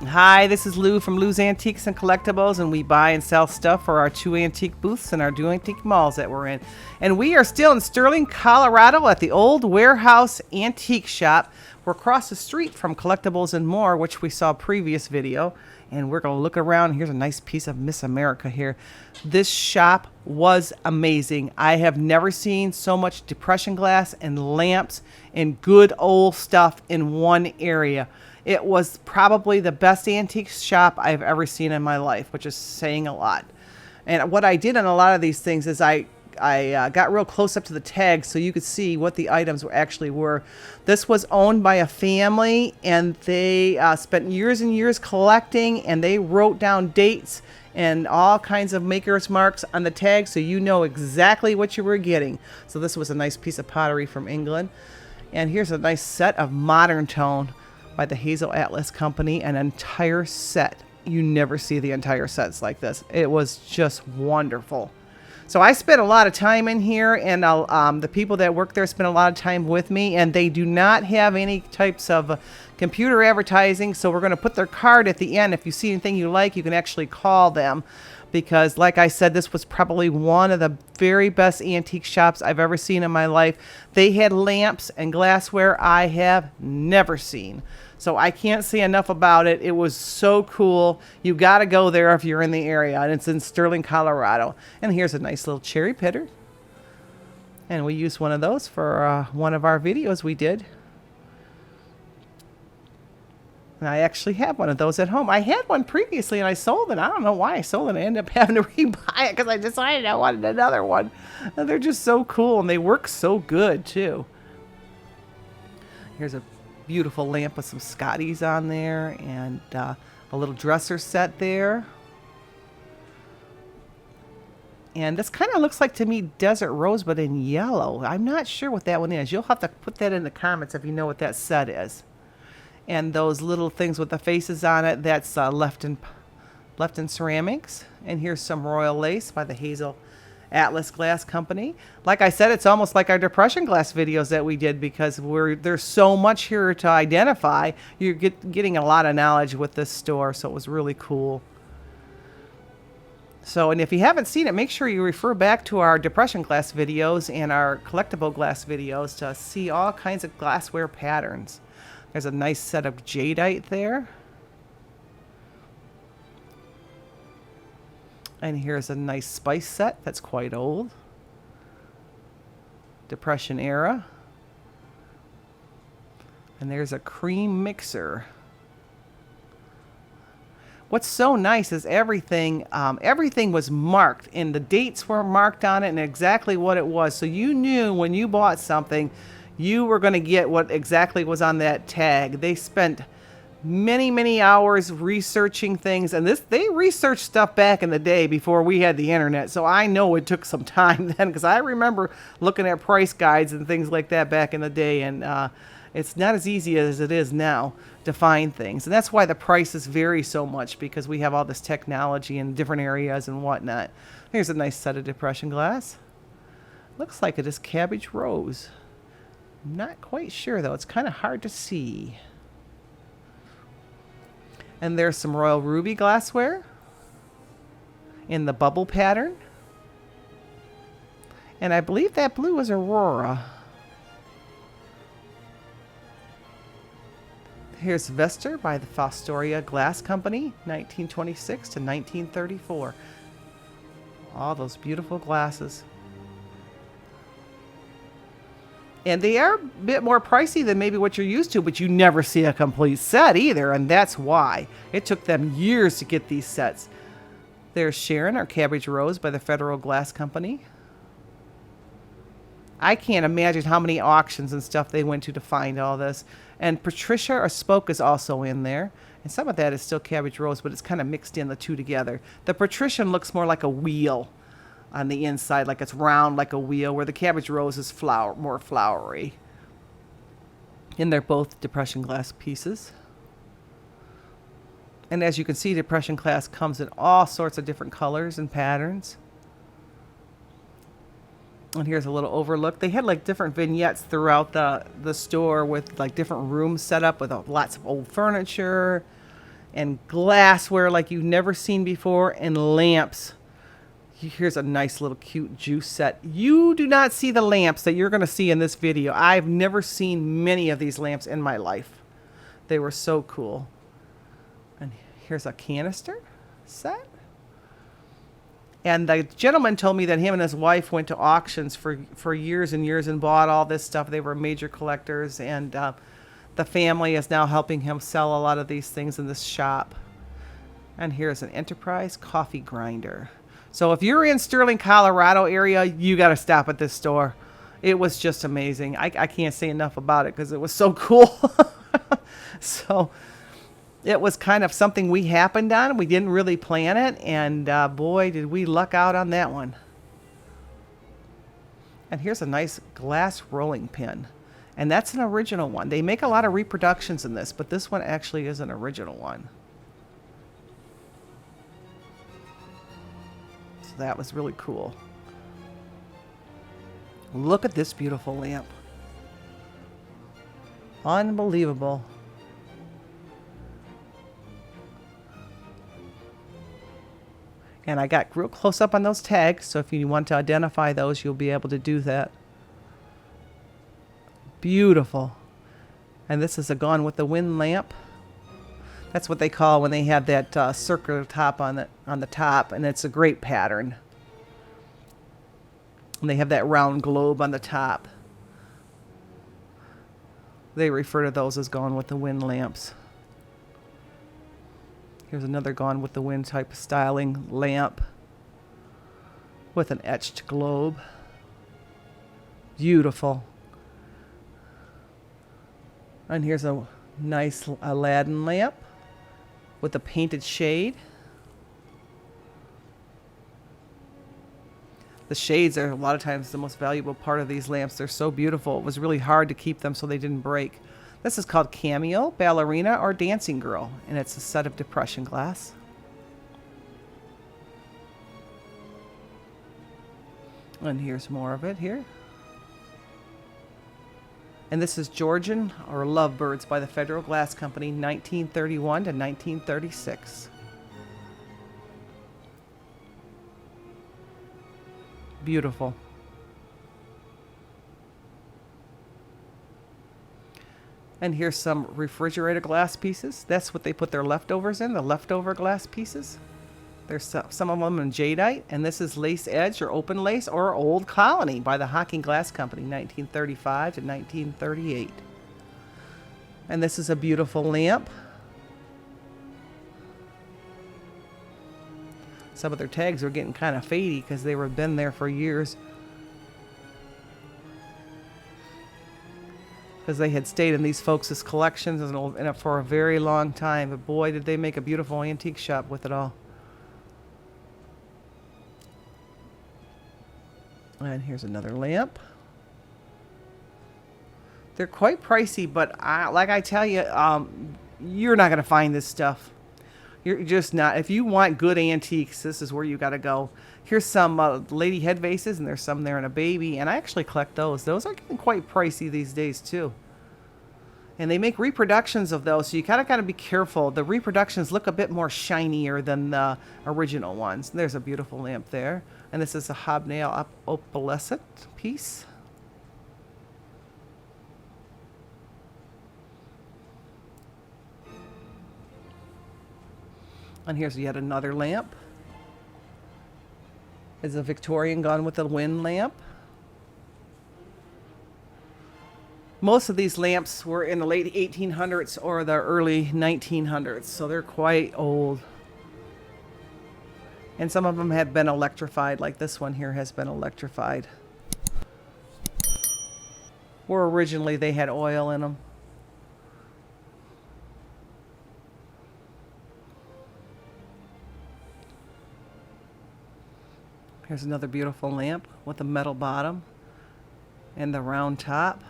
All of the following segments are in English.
Hi, this is Lou from Lou's Antiques and Collectibles, and we buy and sell stuff for our 2 antique booths and our 2 antique malls that we're in. And we are still in Sterling, Colorado at the old Warehouse Antique Shop. We're across the street from Collectibles and More, which we saw previous video. And we're going to look around. Here's a nice piece of Miss America here. This shop was amazing. I have never seen so much depression glass and lamps and good old stuff in one area. It was probably the best antique shop I've ever seen in my life, which is saying a lot. And what I did on a lot of these things is I got real close up to the tags so you could see what the items actually were. This was owned by a family, and they spent years and years collecting, and they wrote down dates and all kinds of maker's marks on the tag so you know exactly what you were getting. So this was a nice piece of pottery from England. And here's a nice set of Modern Tone by the Hazel Atlas Company, an entire set. You never see the entire sets like this. It was just wonderful. So I spent a lot of time in here, and the people that work there spent a lot of time with me, and they do not have any types of computer advertising, so we're going to put their card at the end. If you see anything you like, you can actually call them, because like I said, this was probably one of the very best antique shops I've ever seen in my life. They had lamps and glassware I have never seen. So I can't say enough about it. It was so cool. You got to go there if you're in the area. And it's in Sterling, Colorado. And here's a nice little cherry pitter. And we used one of those for one of our videos we did. And I actually have one of those at home. I had one previously and I sold it. I don't know why I sold it. I ended up having to rebuy it because I decided I wanted another one. And they're just so cool, and they work so good too. Here's a beautiful lamp with some Scotties on there, and a little dresser set there. And this kind of looks like, to me, Desert Rose, but in yellow. I'm not sure what that one is. You'll have to put that in the comments if you know what that set is. And those little things with the faces on it, that's left in ceramics. And here's some royal lace by the Hazel Atlas Glass Company. Like I said, it's almost like our depression glass videos that we did, because there's so much here to identify. You're getting a lot of knowledge with this store, so it was really cool. So, and if you haven't seen it, make sure you refer back to our depression glass videos and our collectible glass videos to see all kinds of glassware patterns. There's a nice set of jadeite there. And here's a nice spice set that's quite old. Depression era. And there's a cream mixer. What's so nice is everything was marked, and the dates were marked on it and exactly what it was. So you knew when you bought something, you were going to get what exactly was on that tag. They spent many hours researching things, and they researched stuff back in the day before we had the internet, so I know it took some time then, because I remember looking at price guides and things like that back in the day, and it's not as easy as it is now to find things. And that's why the prices vary so much, because we have all this technology in different areas and whatnot. Here's a nice set of depression glass. Looks like it is cabbage rose. I'm not quite sure though, it's kind of hard to see. And there's some royal ruby glassware in the bubble pattern. And I believe that blue is Aurora. Here's Vester by the Fostoria Glass Company, 1926 to 1934. All those beautiful glasses. And they are a bit more pricey than maybe what you're used to, but you never see a complete set either, and that's why. It took them years to get these sets. There's Sharon, or Cabbage Rose, by the Federal Glass Company. I can't imagine how many auctions and stuff they went to find all this. And Patricia, or Spoke, is also in there. And some of that is still Cabbage Rose, but it's kind of mixed in the two together. The Patrician looks more like a wheel on the inside, like it's round like a wheel, where the Cabbage Rose is more flowery. And they're both depression glass pieces. And as you can see, depression glass comes in all sorts of different colors and patterns. And here's a little overlook. They had like different vignettes throughout the store with like different rooms set up with lots of old furniture and glassware like you've never seen before, and lamps. Here's a nice little cute juice set. You do not see the lamps that you're going to see in this video. I've never seen many of these lamps in my life. They were so cool. And here's a canister set. And the gentleman told me that him and his wife went to auctions for years and years and bought all this stuff. They were major collectors, and the family is now helping him sell a lot of these things in this shop. And here's an Enterprise coffee grinder. So if you're in Sterling, Colorado area, you got to stop at this store. It was just amazing. I can't say enough about it because it was so cool. So it was kind of something we happened on. We didn't really plan it. And boy, did we luck out on that one. And here's a nice glass rolling pin. And that's an original one. They make a lot of reproductions in this, but this one actually is an original one. That was really cool. Look at this beautiful lamp. Unbelievable. And I got real close up on those tags, so if you want to identify those, you'll be able to do that. Beautiful. And this is a Gone with the Wind lamp. That's what they call when they have that circular top on the top, and it's a great pattern. And they have that round globe on the top. They refer to those as Gone with the Wind lamps. Here's another Gone with the Wind type of styling lamp with an etched globe. Beautiful. And here's a nice Aladdin lamp with a painted shade. The shades are a lot of times the most valuable part of these lamps. They're so beautiful. It was really hard to keep them so they didn't break. This is called Cameo, Ballerina, or Dancing Girl, and it's a set of depression glass. And here's more of it here. And this is Georgian, or Lovebirds, by the Federal Glass Company, 1931 to 1936. Beautiful. And here's some refrigerator glass pieces. That's what they put their leftovers in, the leftover glass pieces. There's some of them in jadeite, and this is lace edge or open lace or Old Colony by the Hocking Glass Company, 1935 to 1938. And this is a beautiful lamp. Some of their tags were getting kind of fadey because they were been there for years. Because they had stayed in these folks' collections and for a very long time. But boy, did they make a beautiful antique shop with it all. And here's another lamp. They're quite pricey, but like I tell you, you're not going to find this stuff. You're just not. If you want good antiques, this is where you got to go. Here's some lady head vases, and there's some there and a baby. And I actually collect those. Those are getting quite pricey these days, too. And they make reproductions of those, so you kind of got to be careful. The reproductions look a bit more shinier than the original ones. There's a beautiful lamp there. And this is a hobnail opalescent piece. And here's yet another lamp. It's a Victorian Gone with the Wind lamp. Most of these lamps were in the late 1800s or the early 1900s, so they're quite old. And some of them have been electrified, like this one here has been electrified. Where originally they had oil in them. Here's another beautiful lamp with a metal bottom and the round top.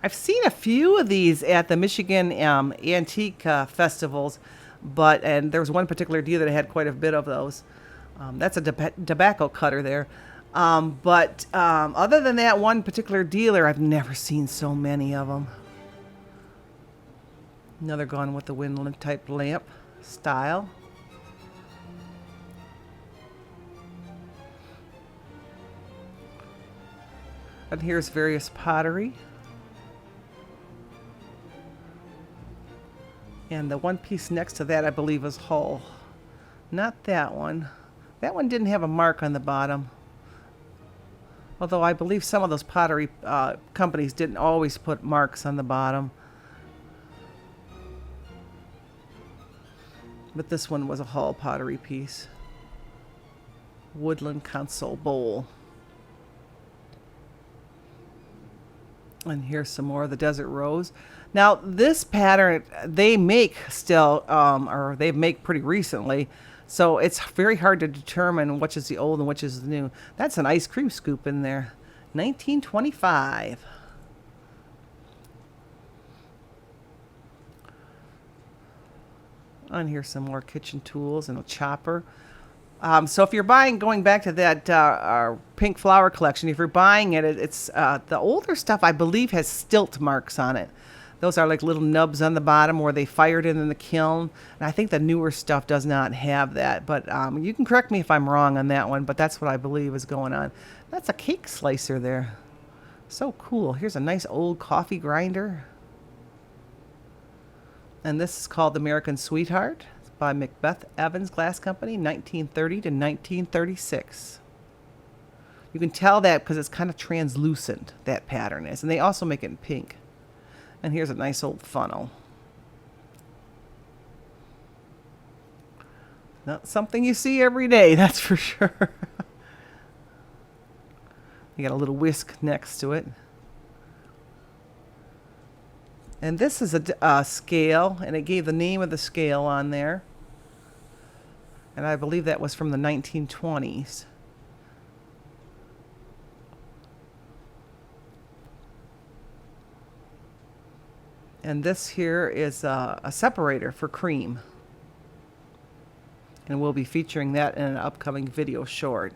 I've seen a few of these at the Michigan antique festivals, and there was one particular dealer that had quite a bit of those. That's a tobacco cutter there. But other than that one particular dealer, I've never seen so many of them. Another Gone with the Wind type lamp style. And here's various pottery. And the one piece next to that, I believe, is Hull. Not that one. That one didn't have a mark on the bottom. Although I believe some of those pottery companies didn't always put marks on the bottom. But this one was a Hull pottery piece. Woodland Console Bowl. And here's some more of the Desert Rose. Now, this pattern, they make still, or they make pretty recently, so it's very hard to determine which is the old and which is the new. That's an ice cream scoop in there. 1925. And here's some more kitchen tools and a chopper. So if you're buying, going back to that pink flower collection, if you're buying it, it's the older stuff, I believe, has stilt marks on it. Those are like little nubs on the bottom where they fired it in the kiln. And I think the newer stuff does not have that. But you can correct me if I'm wrong on that one, but that's what I believe is going on. That's a cake slicer there. So cool. Here's a nice old coffee grinder. And this is called American Sweetheart. It's by Macbeth Evans Glass Company, 1930 to 1936. You can tell that because it's kind of translucent, that pattern is. And they also make it in pink. And here's a nice old funnel. Not something you see every day, that's for sure. You got a little whisk next to it. And this is a scale, and it gave the name of the scale on there. And I believe that was from the 1920s. And this here is a separator for cream. And we'll be featuring that in an upcoming video short.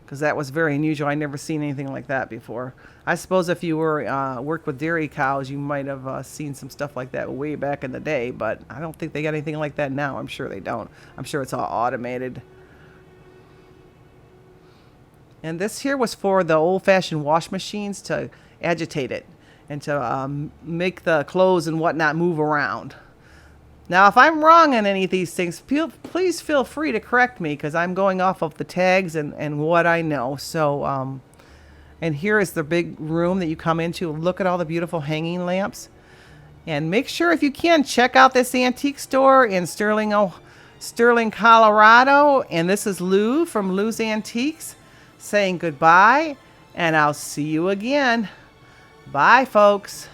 Because that was very unusual. I never seen anything like that before. I suppose if you were worked with dairy cows, you might have seen some stuff like that way back in the day. But I don't think they got anything like that now. I'm sure they don't. I'm sure it's all automated. And this here was for the old-fashioned wash machines to agitate it and to make the clothes and whatnot move around. Now, if I'm wrong on any of these things, please feel free to correct me because I'm going off of the tags and what I know. So, and here is the big room that you come into. Look at all the beautiful hanging lamps. And make sure, if you can, check out this antique store in Sterling, Colorado. And this is Lou from Lou's Antiques saying goodbye. And I'll see you again. Bye, folks.